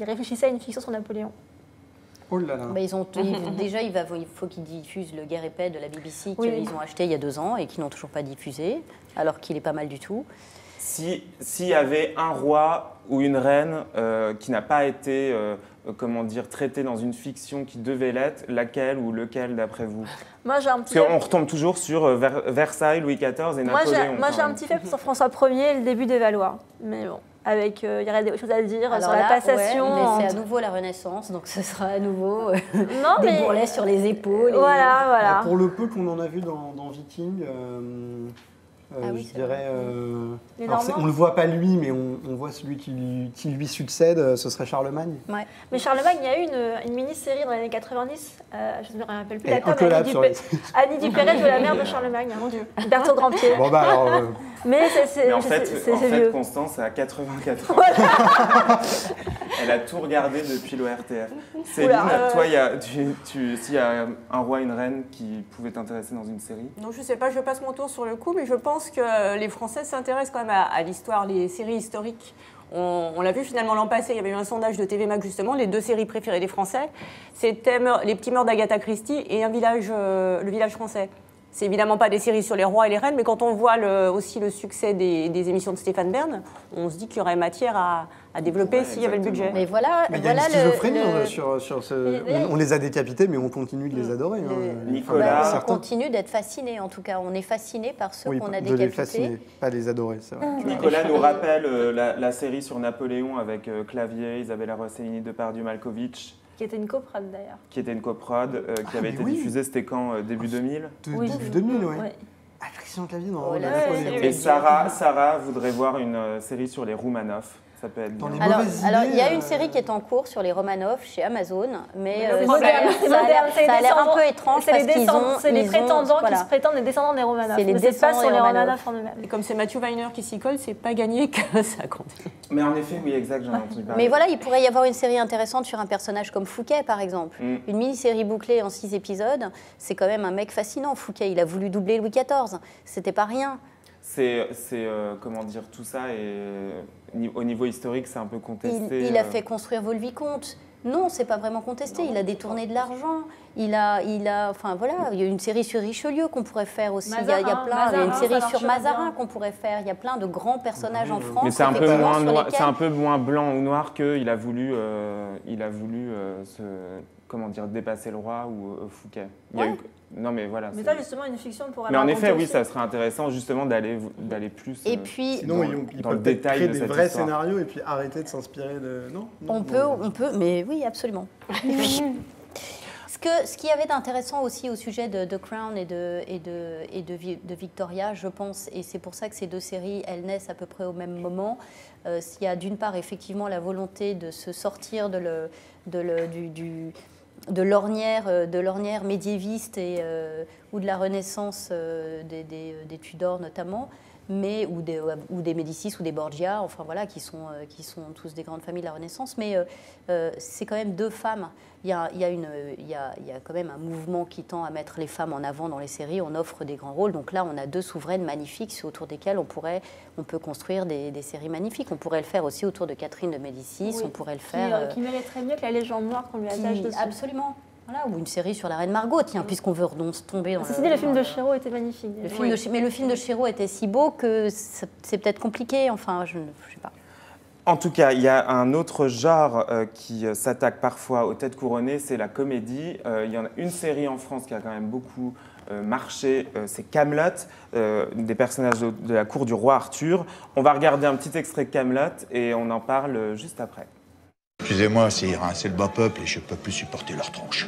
réfléchissaient à une fiction sur Napoléon. Oh là là. Bah, déjà, il faut qu'ils diffusent Le Guerre et Paix de la BBC qu'ils ont acheté il y a 2 ans et qu'ils n'ont toujours pas diffusé, alors qu'il est pas mal du tout. S'il y avait un roi ou une reine qui n'a pas été traité dans une fiction qui devait l'être, laquelle ou lequel d'après vous? Moi, j'ai un petit... Parce qu'on retombe toujours sur Versailles, Louis XIV et Napoléon. Moi, j'ai un petit fait sur François Ier et le début des Valois. Mais bon, il y aurait des choses à dire sur la passation. Ouais, mais c'est à nouveau la Renaissance, donc ce sera à nouveau des bourrelets sur les épaules. Voilà. Pour le peu qu'on en a vu dans Viking... je dirais. On ne le voit pas lui, mais on voit celui qui lui succède, ce serait Charlemagne. Ouais. Mais Charlemagne, il y a eu une mini-série dans les années 90, je ne me rappelle plus la Annie Dupéret jouait la mère de Charlemagne, mon Dieu. Berthaud Grandpied. Bon, bah alors. Mais en fait, Constance a 84 ans. Elle a tout regardé depuis l'ORTF. Céline, toi, s'il y a un roi, une reine qui pouvait t'intéresser dans une série? Non, je ne sais pas, je passe mon tour sur le coup, mais je pense que les Français s'intéressent quand même à l'histoire, les séries historiques. On l'a vu finalement l'an passé, il y avait eu un sondage de TV Mag justement, les 2 séries préférées des Français, c'était Les Petits Mœurs d'Agatha Christie et Le Village français. C'est évidemment pas des séries sur les rois et les reines, mais quand on voit aussi le succès des émissions de Stéphane Bern, on se dit qu'il y aurait matière à développer s'il y avait le budget. Mais voilà, il y a une schizophrénie sur ce... On les a décapités, mais on continue de les adorer. Nicolas, on continue d'être fascinés, en tout cas. On est fascinés par ceux qu'on a décapités. De les fasciner, pas les adorer, c'est vrai. Nicolas nous rappelle la série sur Napoléon avec Clavier, Isabella Rossellini, Depardieu, Malkovich. Qui était une coprode d'ailleurs. Qui était une coprode, qui avait été diffusée, c'était quand? Début 2000? Début 2000, oui. Christian Clavier dans Napoléon. Et Sarah voudrait voir une série sur les Romanov. Ça peut être bien. Alors, il y a une série qui est en cours sur les Romanov chez Amazon, mais c'est moderne. Ça a l'air un peu étrange parce qu'ils ont... C'est les prétendants qui se prétendent les descendants des Romanov. C'est les descendants sur les Romanov en eux-mêmes. Et comme c'est Matthew Weiner qui s'y colle, c'est pas gagné que ça continue. Mais en effet, oui, exact, j'en ai entendu parler. Mais voilà, il pourrait y avoir une série intéressante sur un personnage comme Fouquet, par exemple. Une mini-série bouclée en 6 épisodes, c'est quand même un mec fascinant. Fouquet, il a voulu doubler Louis XIV. C'était pas rien. Comment dire, tout ça, et au niveau historique, c'est un peu contesté. Il a fait construire Vaux-le-Vicomte. Non, c'est pas vraiment contesté. Il a détourné de l'argent. Il y a une série sur Richelieu qu'on pourrait faire aussi. Il y a une série sur Mazarin qu'on pourrait faire. Il y a plein de grands personnages en France. Mais c'est un peu moins blanc ou noir qu'il a voulu, dépasser le roi ou Fouquet. Non, mais voilà. Mais ça, justement, une fiction pour... Mais en effet, oui, ça serait intéressant justement d'aller plus sinon, ils dans le détail créer de des cette vrais histoire. scénarios et puis arrêter de s'inspirer de... Non, on peut, mais oui, absolument. Ce qu'il y avait d'intéressant aussi au sujet de Crown et de Victoria, je pense, et c'est pour ça que ces 2 séries, elles naissent à peu près au même moment, il y a d'une part effectivement la volonté de se sortir de l'ornière médiéviste ou de la Renaissance des Tudors notamment, ou des Médicis ou des Borgia, enfin voilà, qui sont tous des grandes familles de la Renaissance, mais c'est quand même 2 femmes. Il y a quand même un mouvement qui tend à mettre les femmes en avant dans les séries, on offre des grands rôles, donc là on a 2 souveraines magnifiques autour desquelles on peut construire des séries magnifiques. On pourrait le faire aussi autour de Catherine de Médicis, on pourrait le faire... Qui mériterait mieux que la légende noire qu'on lui attache dessus. Absolument. Voilà, ou une série sur la reine Margot, puisqu'on veut tomber dans le film de Chéreau était magnifique. Mais le film de Chéreau était si beau que c'est peut-être compliqué, enfin, je ne sais pas. En tout cas, il y a un autre genre qui s'attaque parfois aux têtes couronnées, c'est la comédie. Il y en a une série en France qui a quand même beaucoup marché, c'est Kaamelott, des personnages de la cour du roi Arthur. On va regarder un petit extrait de Kaamelott et on en parle juste après. Excusez-moi, c'est le bas peuple et je ne peux plus supporter leur tronche.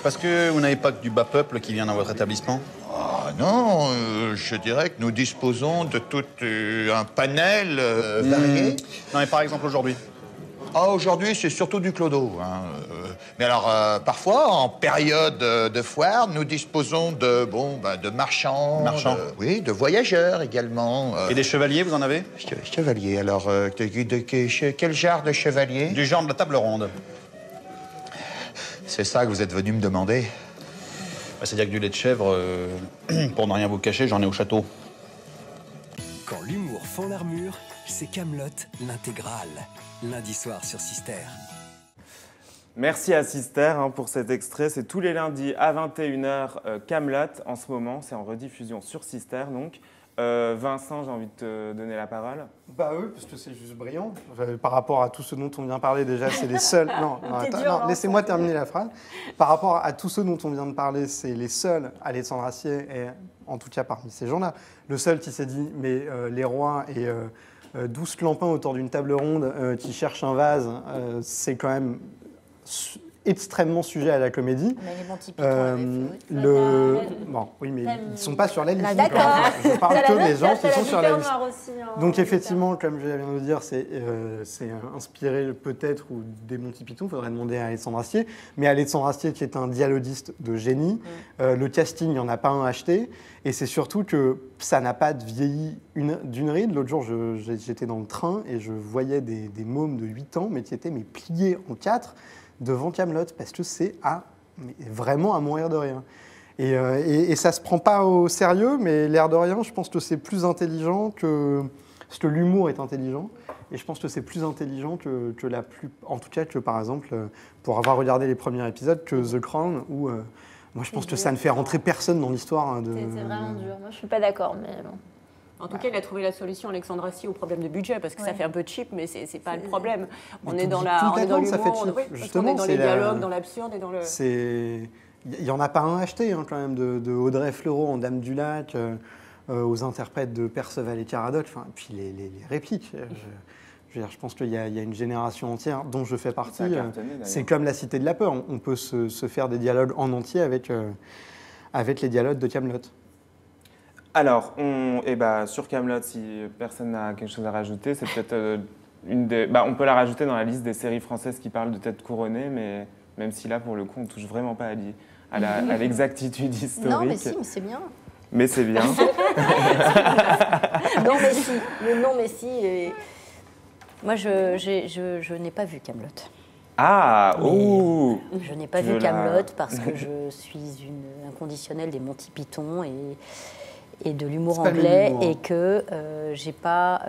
Parce que vous n'avez pas que du bas peuple qui vient dans votre établissement? Oh non, je dirais que nous disposons de tout un panel varié. Non, mais par exemple aujourd'hui. Ah, aujourd'hui, c'est surtout du clodo. Hein. Mais alors, parfois, en période de foire, nous disposons de, de marchands. Marchands. Oui, de voyageurs également. Et des chevaliers, vous en avez? Chevaliers, alors, quel genre de chevalier? Du genre de la table ronde. C'est ça que vous êtes venu me demander? C'est-à-dire que du lait de chèvre, pour ne rien vous cacher, j'en ai au château. Quand l'humour fend l'armure, c'est Kaamelott, l'intégrale. Lundi soir sur Sister. Merci à Sister pour cet extrait. C'est tous les lundis à 21h, Kaamelott en ce moment. C'est en rediffusion sur Sister, donc. Vincent, j'ai envie de te donner la parole. Bah oui, parce que c'est juste brillant. Par rapport à tout ce dont on vient de parler déjà, c'est les seuls... Non, laissez-moi terminer la phrase. Par rapport à tous ceux dont on vient de parler, c'est les seuls, Alexandre Astier est, en tout cas parmi ces gens-là, le seul qui s'est dit, mais les rois et 12 clampins autour d'une table ronde qui cherchent un vase, c'est quand même extrêmement sujet à la comédie. Mais les Monty Python Bon, oui, mais ils ne sont pas sur la liste. D'accord. Je parle que des gens qui sont sur la liste. Aussi, donc effectivement, comme je viens de le dire, c'est inspiré peut-être des Monty Python, il faudrait demander à Alexandre Astier. Mais Alexandre Astier, qui est un dialoguiste de génie, le casting, il n'y en a pas un acheté. Et c'est surtout que ça n'a pas vieilli d'une ride. L'autre jour, j'étais dans le train et je voyais des mômes de 8 ans, mais qui étaient pliés en 4 devant Kaamelott, parce que c'est vraiment à mourir de rire. Et ça se prend pas au sérieux, mais l'air de rien, je pense que c'est plus intelligent parce que l'humour est intelligent, et je pense que c'est plus intelligent en tout cas que par exemple, pour avoir regardé les premiers épisodes, que The Crown, où moi je pense que ça ne fait rentrer personne dans l'histoire. C'est vraiment dur, moi je suis pas d'accord, mais bon. En tout cas, il a trouvé la solution, Alexandre Astier, au problème de budget, parce que ça fait un peu cheap, mais c'est pas le problème. On est dans l'humour, on est dans les dialogues, dans l'absurde et dans le... Il n'y en a pas un acheté, quand même, de Audrey Fleurot en Dame du Lac, aux interprètes de Perceval et Caradoc, et puis les répliques. Je pense qu'il y a une génération entière dont je fais partie. C'est comme La Cité de la Peur. On peut se faire des dialogues en entier avec les dialogues de Kaamelott. Alors, sur Kaamelott, si personne n'a quelque chose à rajouter, c'est peut-être on peut la rajouter dans la liste des séries françaises qui parlent de têtes couronnées, mais même si là, pour le coup, on ne touche vraiment pas à l'exactitude historique. Non, mais c'est bien. Mais c'est bien. Non, mais si. Le non, mais si. Moi, je n'ai pas vu Kaamelott. Ah, ouh. Je n'ai pas vu Kaamelott parce que je suis une inconditionnelle des Monty Python et de l'humour anglais et que j'ai pas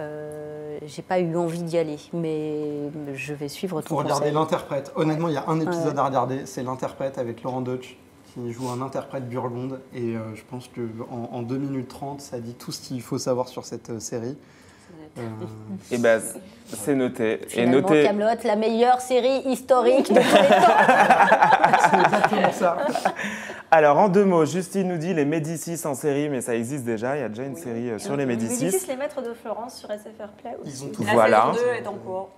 eu envie d'y aller. Mais je vais suivre ton conseil. Pour regarder l'interprète. Honnêtement, il y a un épisode à regarder, c'est l'interprète avec Laurent Deutsch qui joue un interprète burgonde et je pense qu'en 2 minutes 30, ça dit tout ce qu'il faut savoir sur cette série. Et c'est noté. Finalement, Kaamelott, la meilleure série historique de tous les temps. C'est exactement ça. Alors, en 2 mots, Justine nous dit les Médicis en série, mais ça existe déjà. Il y a déjà une série sur les Médicis. Médicis, les Maîtres de Florence sur SFR Play aussi. Ils ont tout. Voilà. La saison 2 est en cours.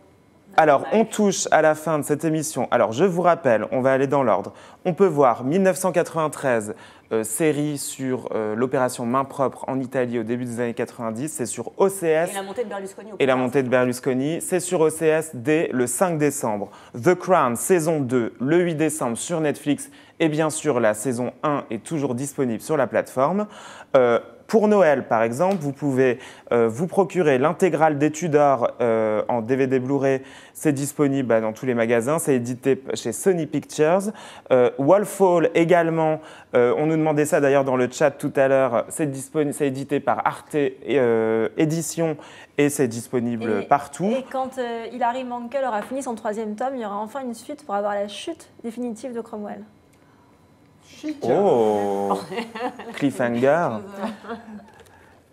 Alors, on touche à la fin de cette émission. Alors, je vous rappelle, on va aller dans l'ordre. On peut voir 1993, série sur l'opération Main Propre en Italie au début des années 90. C'est sur OCS. Et la montée de Berlusconi. C'est sur OCS dès le 5 décembre. The Crown, saison 2, le 8 décembre sur Netflix. Et bien sûr, la saison 1 est toujours disponible sur la plateforme. Pour Noël, par exemple, vous pouvez vous procurer l'intégrale des Tudors en DVD Blu-ray. C'est disponible dans tous les magasins. C'est édité chez Sony Pictures. Wolfhall également. On nous demandait ça d'ailleurs dans le chat tout à l'heure. C'est édité par Arte Édition et c'est disponible partout. Et quand Hilary Mankel aura fini son 3e tome, il y aura enfin une suite pour avoir la chute définitive de Cromwell. Oh, cliffhanger.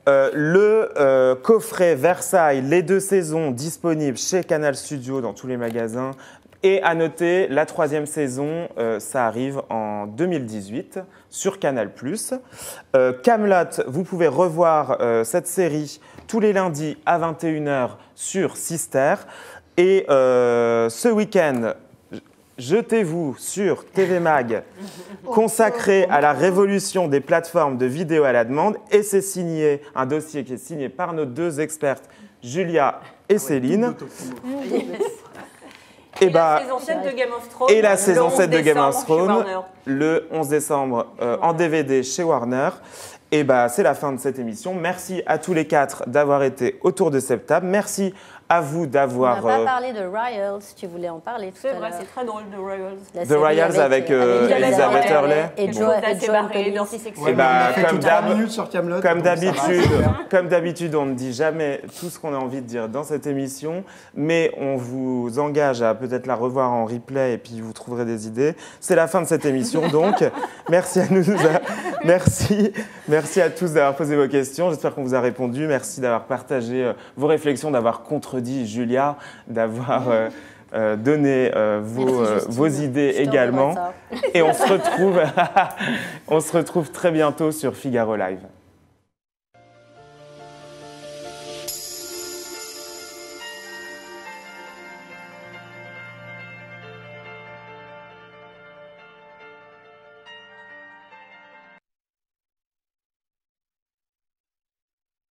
Le coffret Versailles, les 2 saisons disponibles chez Canal Studio dans tous les magasins. Et à noter, la 3e saison, ça arrive en 2018 sur Canal+. Kaamelott, vous pouvez revoir cette série tous les lundis à 21h sur Sister. Et ce week-end, jetez-vous sur TV Mag, consacré à la révolution des plateformes de vidéo à la demande. Et c'est signé, un dossier qui est signé par nos 2 expertes, Julia et Céline. Et la saison 7 de Game of Thrones. Et la saison 7 de Game of Thrones, le 11 décembre, en DVD chez Warner. Et c'est la fin de cette émission. Merci à tous les 4 d'avoir été autour de cette table. Merci à vous d'avoir... On n'a pas parlé de Royals, tu voulais en parler tout à l'heure. C'est vrai, c'est très drôle, de Royals. The Royals avec Elizabeth Hurley. Et John Pellier. Comme d'habitude, on ne dit jamais tout ce qu'on a envie de dire dans cette émission, mais on vous engage à peut-être la revoir en replay et puis vous trouverez des idées. C'est la fin de cette émission, donc merci à nous. Merci à tous d'avoir posé vos questions. J'espère qu'on vous a répondu. Merci d'avoir partagé vos réflexions, d'avoir contredit Julia, d'avoir donné vos idées également. Et on se retrouve très bientôt sur Figaro Live.